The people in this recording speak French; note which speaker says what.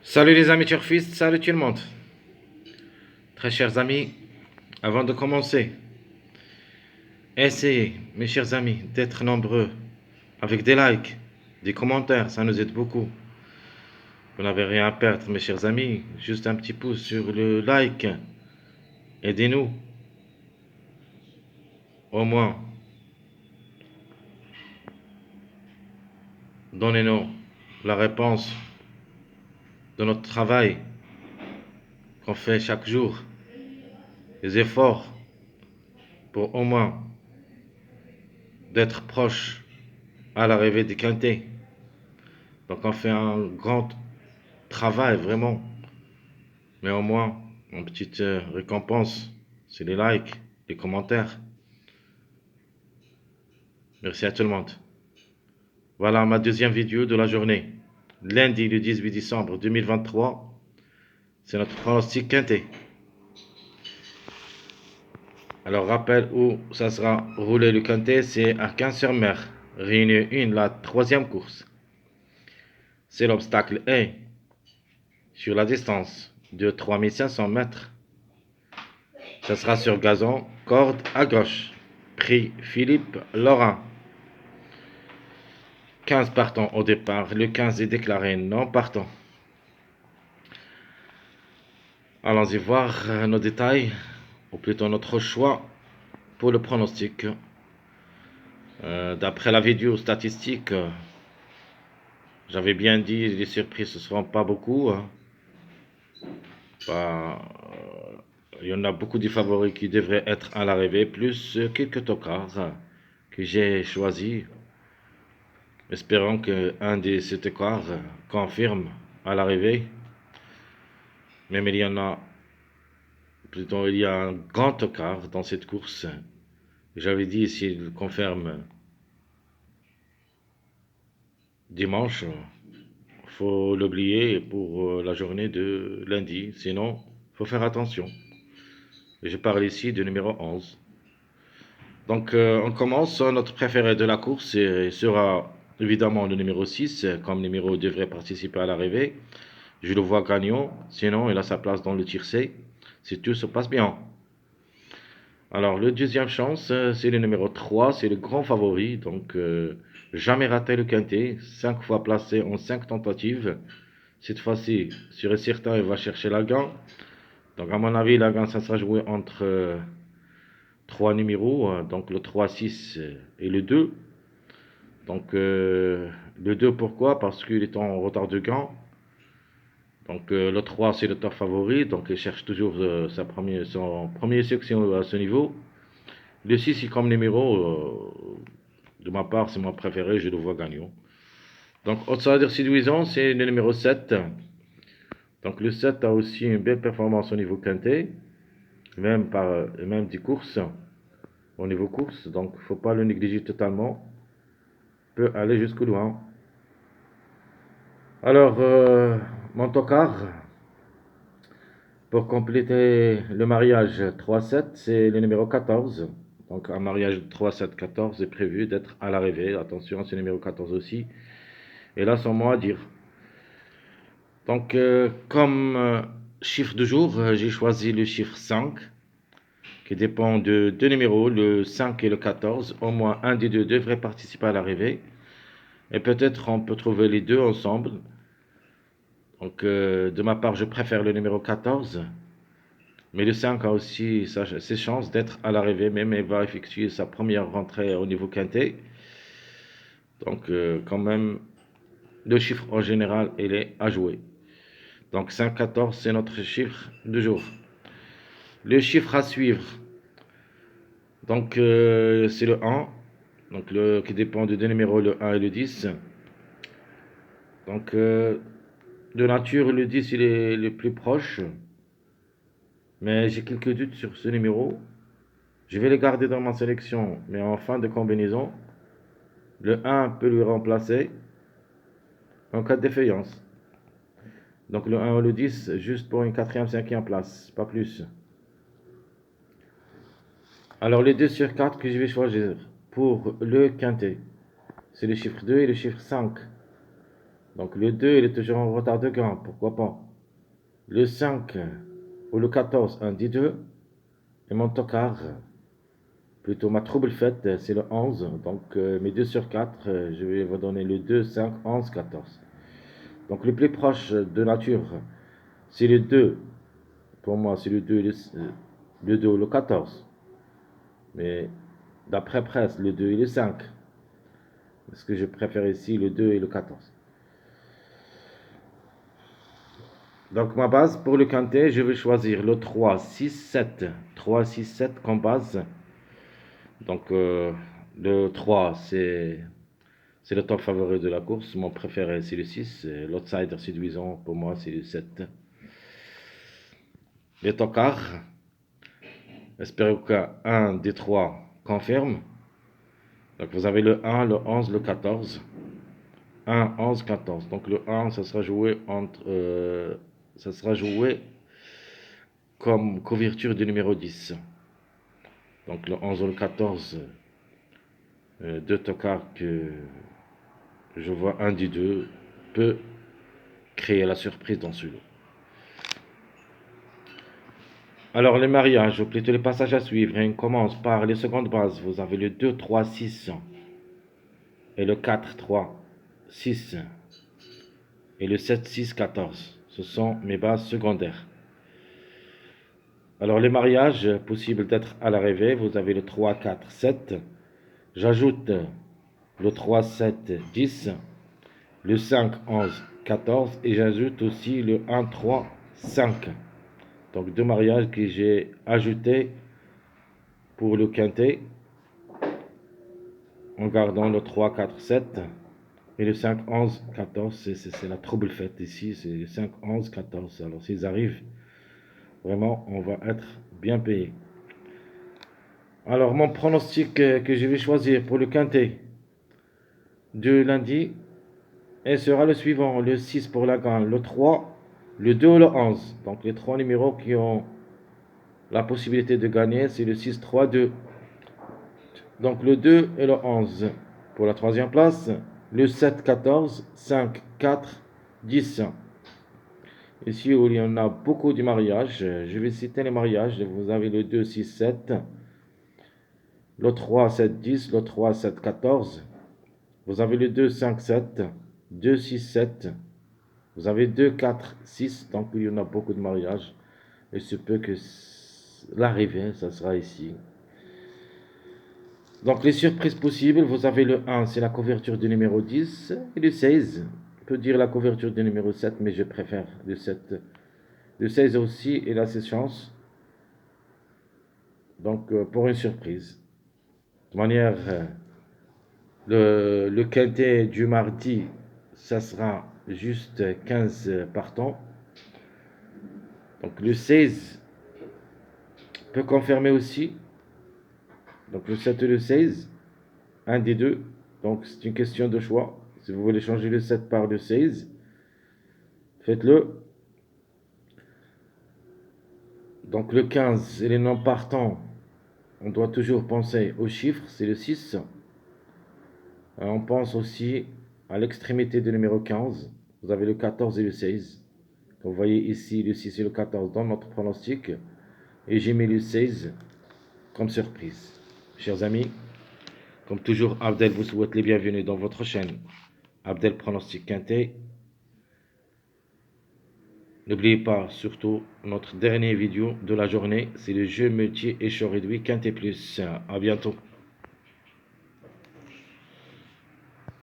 Speaker 1: Salut les amis turfistes, salut tout le monde. Très chers amis, avant de commencer, essayez, mes chers amis, d'être nombreux, avec des likes, des commentaires, ça nous aide beaucoup. Vous n'avez rien à perdre, mes chers amis, juste un petit pouce sur le like. Aidez-nous, au moins, donnez-nous la réponse de notre travail qu'on fait chaque jour, les efforts pour au moins d'être proche à l'arrivée du quintet. Donc on fait un grand travail, vraiment. Mais au moins, une petite récompense, c'est les likes, les commentaires. Merci à tout le monde. Voilà ma deuxième vidéo de la journée. Lundi, le 18 décembre 2023, c'est notre pronostic quintet. Alors, rappel où ça sera roulé le quintet, c'est à 15-sur-Mer, Réunion 1, la troisième course. C'est l'obstacle 1, sur la distance de 3500 mètres. Ça sera sur gazon, corde à gauche. Prix Philippe Laurent. 15 partants au départ. Le 15 est déclaré non partant. Allons-y voir nos détails, ou plutôt notre choix pour le pronostic. D'après la vidéo statistique, j'avais bien dit les surprises ne seront pas beaucoup. Bah, il y en a beaucoup de favoris qui devraient être à l'arrivée, plus quelques tocards que j'ai choisis. Espérons qu'un de ces tocards confirme à l'arrivée. Même il y en a, plutôt il y a un grand tocard dans cette course. J'avais dit s'il confirme dimanche, faut l'oublier pour la journée de lundi. Sinon, faut faire attention. Je parle ici du numéro 11. Donc, on commence. Notre préféré de la course sera évidemment le numéro 6. Comme numéro devrait participer à l'arrivée. Je le vois gagnant. Sinon, il a sa place dans le tiercé. Si tout se passe bien. Alors, le deuxième chance, c'est le numéro 3. C'est le grand favori. Donc, jamais raté le quintet. 5 fois placé en 5 tentatives. Cette fois-ci, sûr et certain, il va chercher la gain. Donc, à mon avis, la gain, ça sera joué entre 3 numéros. Donc, le 3, 6 et le 2. Donc, le 2, pourquoi? Parce qu'il est en retard de gain. Donc, le 3, c'est le top favori. Donc, il cherche toujours son premier section à ce niveau. Le 6, c'est comme numéro. De ma part, c'est mon préféré. Je le vois gagnant. Donc, outsider séduisant, c'est le numéro 7. Donc, le 7 a aussi une belle performance au niveau quintet. Même des courses. Au niveau course. Donc, il ne faut pas le négliger totalement. Peut aller jusqu'au loin. Alors, mon tocard, pour compléter le mariage 3-7, c'est le numéro 14. Donc, un mariage 3-7-14 est prévu d'être à l'arrivée. Attention, c'est le numéro 14 aussi. Et là, sans mot à dire. Donc, comme chiffre de jour, j'ai choisi le chiffre 5, qui dépend de deux numéros, le 5 et le 14. Au moins un des deux devrait participer à l'arrivée. Et peut-être on peut trouver les deux ensemble. Donc, de ma part, je préfère le numéro 14. Mais le 5 a aussi ses chances d'être à l'arrivée, même il va effectuer sa première rentrée au niveau quintet. Donc, quand même, le chiffre en général, il est à jouer. Donc, 5-14, c'est notre chiffre de jour. Le chiffre à suivre, donc, c'est le 1, donc qui dépend de deux numéros, le 1 et le 10. Donc, de nature, le 10, il est le plus proche. Mais j'ai quelques doutes sur ce numéro. Je vais le garder dans ma sélection, mais en fin de combinaison. Le 1 peut lui remplacer en cas de défaillance. Donc le 1 ou le 10, juste pour une quatrième, cinquième place, pas plus. Alors les 2 sur 4 que je vais choisir pour le quintet, c'est le chiffre 2 et le chiffre 5. Donc le 2, il est toujours en retard de gain, pourquoi pas. Le 5 ou le 14, un des deux. Et mon tocard, plutôt ma trouble faite, c'est le 11. Donc mes 2 sur 4, je vais vous donner le 2, 5, 11, 14. Donc le plus proche de nature, c'est le 2. Pour moi, c'est le 2 le 2 ou le 14. Mais d'après presse, le 2 et le 5. Parce que je préfère ici le 2 et le 14. Donc ma base pour le quintet, je vais choisir le 3, 6, 7. 3, 6, 7 comme base. Donc le 3, c'est le top favori de la course. Mon préféré, c'est le 6. L'outsider séduisant, pour moi, c'est le 7. Les tocards, espérons qu'un des trois confirme. Donc vous avez le 1, le 11, le 14. 1, 11, 14. Donc le 1, ça sera joué ça sera joué comme couverture du numéro 10. Donc le 11 ou le 14, deux tocards que je vois un des deux peut créer la surprise dans ce lot. Alors les mariages, ou plutôt les passages à suivre, on commence par les secondes bases. Vous avez le 2, 3, 6 et le 4, 3, 6 et le 7, 6, 14. Ce sont mes bases secondaires. Alors les mariages possibles d'être à l'arrivée, vous avez le 3, 4, 7. J'ajoute le 3, 7, 10, le 5, 11, 14 et j'ajoute aussi le 1, 3, 5. Donc deux mariages que j'ai ajoutés pour le quintet en gardant le 3, 4, 7 et le 5, 11, 14. C'est la trouble faite ici, c'est le 5, 11, 14. Alors s'ils arrivent, vraiment on va être bien payé. Alors mon pronostic que je vais choisir pour le quintet de lundi et sera le suivant: le 6 pour la gagne, le 3, le 2 et le 11. Donc les trois numéros qui ont la possibilité de gagner, c'est le 6, 3, 2. Donc le 2 et le 11 pour la troisième place, le 7, 14, 5, 4, 10. Ici où il y en a beaucoup de mariages, je vais citer les mariages. Vous avez le 2, 6, 7, le 3, 7, 10, le 3, 7, 14. Vous avez le 2, 5, 7, 2, 6, 7. Vous avez 2, 4, 6. Donc il y en a beaucoup de mariages. Il se peut que l'arrivée, ça sera ici. Donc les surprises possibles, vous avez le 1, c'est la couverture du numéro 10. Et le 16, on peut dire la couverture du numéro 7, mais je préfère le 7. Le 16 aussi, il a ses chances. Donc pour une surprise. De manière, le quintet du mardi, ça sera juste 15 partants. Donc le 16 peut confirmer aussi. Donc le 7 et le 16, un des deux. Donc c'est une question de choix. Si vous voulez changer le 7 par le 16, faites-le. Donc le 15 et les non partants, on doit toujours penser aux chiffres, c'est le 6. On pense aussi à l'extrémité du numéro 15. Vous avez le 14 et le 16. Vous voyez ici le 6 et le 14 dans notre pronostic. Et j'ai mis le 16 comme surprise. Chers amis, comme toujours, Abdel vous souhaite les bienvenus dans votre chaîne. Abdel Pronostic Quintet. N'oubliez pas surtout notre dernière vidéo de la journée, c'est le jeu multi écho réduit Quintet Plus. À bientôt.